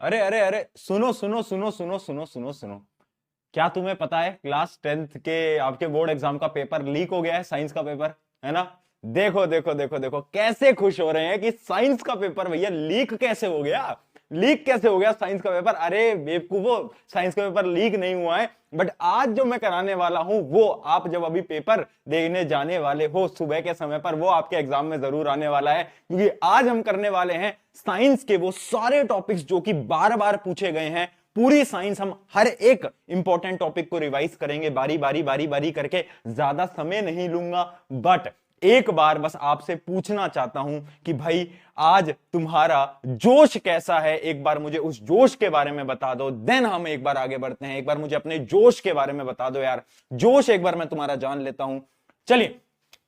अरे अरे अरे, सुनो सुनो सुनो सुनो सुनो सुनो सुनो। क्या तुम्हें पता है क्लास 10th के आपके बोर्ड एग्जाम का पेपर लीक हो गया है, साइंस का पेपर, है ना? देखो देखो देखो देखो कैसे खुश हो रहे हैं कि साइंस का पेपर भैया लीक कैसे हो गया। लीक कैसे हो गया साइंस का पेपर? अरे बेवकूफो, साइंस का पेपर लीक नहीं हुआ है। बट आज जो मैं कराने वाला हूं वो आप जब अभी पेपर देने जाने वाले हो सुबह के समय पर, वो आपके एग्जाम में जरूर आने वाला है। क्योंकि आज हम करने वाले हैं साइंस के वो सारे टॉपिक्स जो कि बार बार पूछे गए हैं। पूरी साइंस हम हर एक इंपॉर्टेंट टॉपिक को रिवाइज करेंगे बारी बारी बारी बारी करके। ज्यादा समय नहीं लूंगा, बट एक बार बस आपसे पूछना चाहता हूं कि भाई आज तुम्हारा जोश कैसा है, एक बार मुझे उस जोश के बारे में बता दो। देन हम एक बार आगे बढ़ते हैं। एक बार मुझे अपने जोश के बारे में बता दो यार, जोश एक बार मैं तुम्हारा जान लेता हूं। चलिए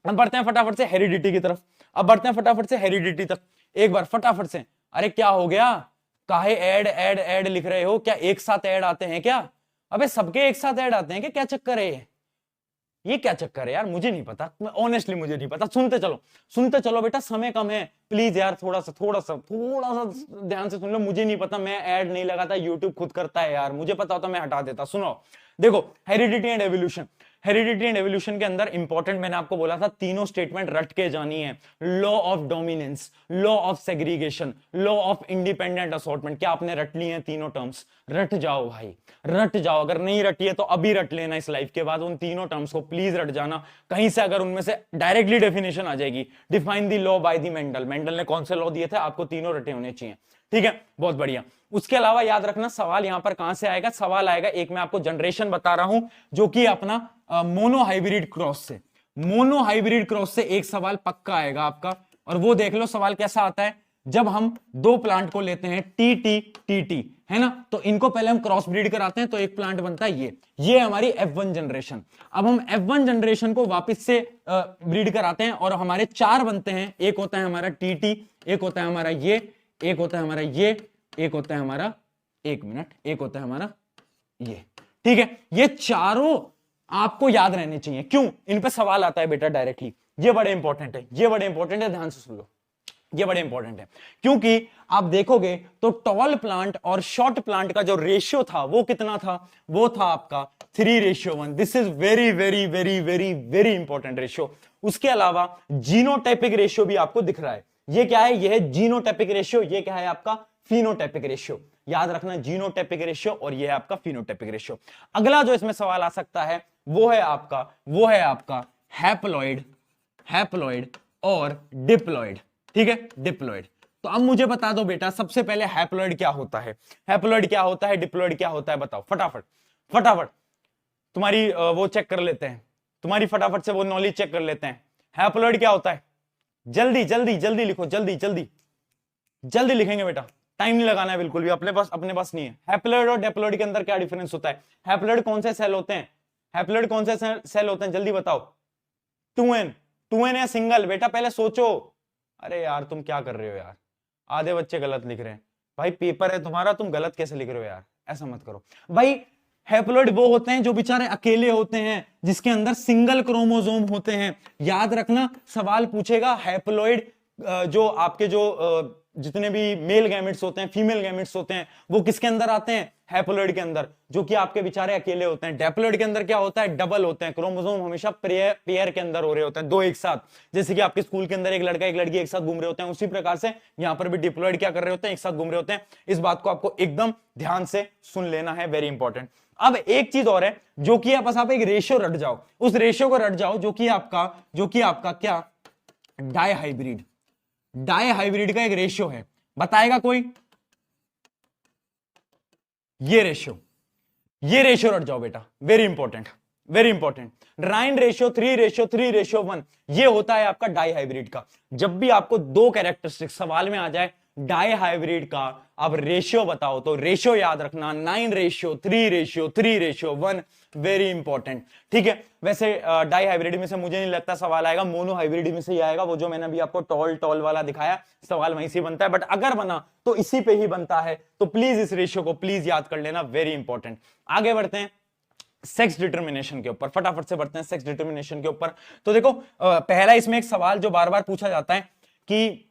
अब बढ़ते हैं फटाफट से हेरिडिटी की तरफ। अब बढ़ते हैं फटाफट से हेरिडिटी तक, एक बार फटाफट से। अरे क्या हो गया, काहे ऐड ऐड ऐड लिख रहे हो? क्या एक साथ ऐड आते हैं क्या? अबे सबके एक साथ ऐड आते हैं क्या? क्या चक्कर है ये क्या चक्कर है यार? मुझे नहीं पता, ऑनेस्टली मुझे नहीं पता। सुनते चलो बेटा, समय कम है, प्लीज यार थोड़ा सा ध्यान से सुन लो। मुझे नहीं पता, मैं ऐड नहीं लगाता, यूट्यूब खुद करता है यार। मुझे पता होता मैं हटा देता। सुनो देखो, heredity and evolution. Heredity and evolution के अंदर इंपॉर्टेंट मैंने आपको बोला था तीनों स्टेटमेंट रट के जानी है। Law of dominance, law of segregation, law of independent assortment. क्या आपने रट ली है तीनों टर्म्स? रट जाओ भाई, रट जाओ। अगर नहीं रटी है तो अभी रट लेना, इस लाइफ के बाद उन तीनों टर्म्स को प्लीज रट जाना। कहीं से अगर उनमें से डायरेक्टली डेफिनेशन आ जाएगी, define the law by the Mendel. Mendel ने कौन से लॉ दिए थे आपको? तीनों रटे होने चाहिए, ठीक है? बहुत बढ़िया। उसके अलावा याद रखना सवाल यहां पर कहां से आएगा? सवाल आएगा, एक मैं आपको जनरेशन बता रहा हूं जो कि अपना मोनो हाइब्रिड क्रॉस से। मोनो हाइब्रिड क्रॉस से एक सवाल पक्का आएगा आपका, और वो देख लो सवाल कैसा आता है। जब हम दो प्लांट को लेते हैं टी टी टी टी, है ना, तो इनको पहले हम क्रॉस ब्रीड कराते हैं तो एक प्लांट बनता है ये हमारी F1 जनरेशन। अब हम F1 जनरेशन को वापस से ब्रीड कराते हैं और हमारे चार बनते हैं। एक होता है हमारा टी टी, एक होता है हमारा ये, एक होता है हमारा ये, एक होता है हमारा, एक मिनट, एक होता है हमारा ये, ठीक है? ये चारों आपको याद रहने चाहिए। क्यों? इन पे सवाल आता है बेटा डायरेक्टली। ये बड़े इंपॉर्टेंट है, ये बड़े इंपॉर्टेंट है, ध्यान से सुन लो। ये बड़े इंपॉर्टेंट है क्योंकि आप देखोगे तो टॉल प्लांट और शॉर्ट प्लांट का जो रेशियो था वो कितना था? वो था आपका 3:1। This is very very very very very important ratio. उसके अलावा जीनोटाइपिक रेशियो भी आपको दिख रहा है। ये क्या है? ये है जीनोटाइपिक रेशियो। ये क्या है आपका? Phenotypic ratio. याद रखना, जीनोटाइपिक रेशियो और ये है आपका फिनोटाइपिक रेशियो। अगला जो इसमें सवाल आ सकता है वो है आपका हैप्लॉइड, हैप्लॉइड और डिप्लॉइड, ठीक है? डिप्लॉइड। तो अब मुझे बता दो बेटा, सबसे पहले हैप्लॉइड क्या होता है, हैप्लॉइड क्या होता है, डिप्लॉइड क्या होता है? बताओ फटाफट फटाफट। तुम्हारी वो चेक कर लेते हैं, तुम्हारी फटाफट से वो नॉलेज चेक कर लेते हैं। हैप्लॉइड क्या होता है? जल्दी जल्दी जल्दी लिखो, जल्दी जल्दी जल्दी लिखेंगे बेटा, टाइम नहीं लगाना है बिल्कुल भी, अपने पास नहीं है। हैप्लॉइड और डिप्लॉइड के अंदर क्या डिफरेंस होता है? हैप्लॉइड कौन से सेल होते हैं? हैप्लॉइड कौन से सेल होते हैं? जल्दी बताओ। 2n, 2n या सिंगल? बेटा पहले सोचो। अरे यार तुम क्या कर रहे हो यार, आधे बच्चे गलत लिख रहे हैं। भाई पेपर है तुम्हारा, तुम गलत कैसे लिख रहे हो यार? ऐसा मत करो भाई। हैप्लॉइड वो होते हैं जो बेचारे अकेले होते हैं, जिसके अंदर सिंगल क्रोमोसोम होते हैं। याद रखना सवाल पूछेगा हैप्लॉइड जो आपके जो जितने भी मेल गैमेट्स होते हैं, फीमेल गैमेट्स होते हैं, वो किसके अंदर आते हैं? हैप्लॉइड के अंदर, जो कि आपके बेचारे अकेले होते हैं। डिप्लॉइड के अंदर क्या होता है? डबल होते हैं। क्रोमोसोम हमेशा पेयर के अंदर हो रहे होते हैं, दो एक साथ। जैसे कि आपके स्कूल के अंदर एक लड़का एक लड़की एक साथ घूम रहे होते हैं, उसी प्रकार से यहां पर भी डिप्लॉइड क्या कर रहे होते हैं? एक साथ घूम रहे होते हैं। इस बात को आपको एकदम ध्यान से सुन लेना है, वेरी इंपॉर्टेंट। अब एक चीज और है जो कि बस आप एक रेशियो रट जाओ, उस रेशियो को रट जाओ जो कि आपका क्या? Die hybrid. डाई हाइब्रिड का एक रेशियो है, बताएगा कोई? ये रेशियो रट जाओ बेटा, वेरी इंपॉर्टेंट, वेरी इंपॉर्टेंट। राइन रेशियो 3:3:1, ये होता है आपका डाई हाइब्रिड का। जब भी आपको दो कैरेक्टरिस्टिक सवाल में आ जाए डाई हाइब्रिड का, अब रेशियो बताओ, तो रेशियो याद रखना 9:3:3:1, वेरी इंपॉर्टेंट, ठीक है? वैसे डाई हाइब्रिड में से मुझे नहीं लगता सवाल आएगा, मोनो हाइब्रिड में से ही आएगा। वो जो मैंने अभी आपको टॉल वाला दिखाया, सवाल वहीं से बनता है। बट अगर बना तो इसी पे ही बनता है, तो प्लीज इस रेशियो को प्लीज याद कर लेना, वेरी इंपॉर्टेंट। आगे बढ़ते हैं सेक्स डिटर्मिनेशन के ऊपर, फटाफट से बढ़ते हैं सेक्स डिटर्मिनेशन के ऊपर। तो देखो पहला इसमें एक सवाल जो बार बार पूछा जाता है कि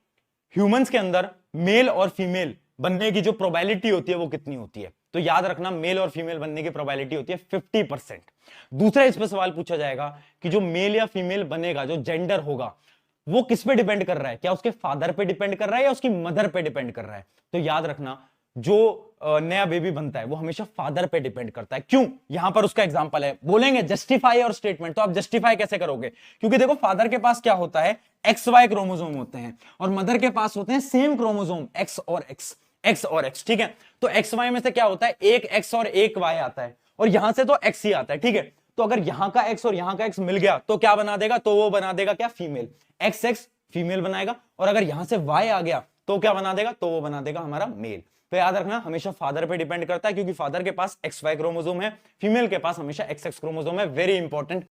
ह्यूमंस के अंदर मेल और फीमेल बनने की जो प्रोबेबिलिटी होती है वो कितनी होती है। तो याद रखना मेल और फीमेल बनने की प्रोबेबिलिटी होती है 50%। दूसरा इस पर सवाल पूछा जाएगा कि जो मेल या फीमेल बनेगा, जो जेंडर होगा, वो किस पे डिपेंड कर रहा है, क्या उसके फादर पे डिपेंड कर रहा है या उसकी मदर पे डिपेंड कर रहा है। तो याद रखना जो नया बेबी बनता है वो हमेशा फादर पे डिपेंड करता है। क्यों? यहां पर उसका एग्जांपल है, बोलेंगे जस्टिफाई और स्टेटमेंट, तो आप जस्टिफाई कैसे करोगे? क्योंकि देखो फादर के पास क्या होता है, एक्स वाई क्रोमोसोम होते हैं और मदर के पास होते हैं सेम क्रोमोसोम एक्स और एक्स, एक्स और एक्स, ठीक है। तो एक्स वाई में से क्या होता है, एक एक्स और एक वाई आता है और यहां से तो एक्स ही आता है, ठीक है। तो अगर यहां का एक्स और यहां का एक्स मिल गया तो क्या बना देगा, तो वो बना देगा क्या, फीमेल, एक्स एक्स फीमेल बनाएगा। और अगर यहां से वाई आ गया तो क्या बना देगा, तो वो बना देगा हमारा मेल। तो याद रखना हमेशा फादर पे डिपेंड करता है, क्योंकि फादर के पास एक्स वाई क्रोमोसोम है, फीमेल के पास हमेशा एक्स एक्स क्रोमोसोम है। Very important.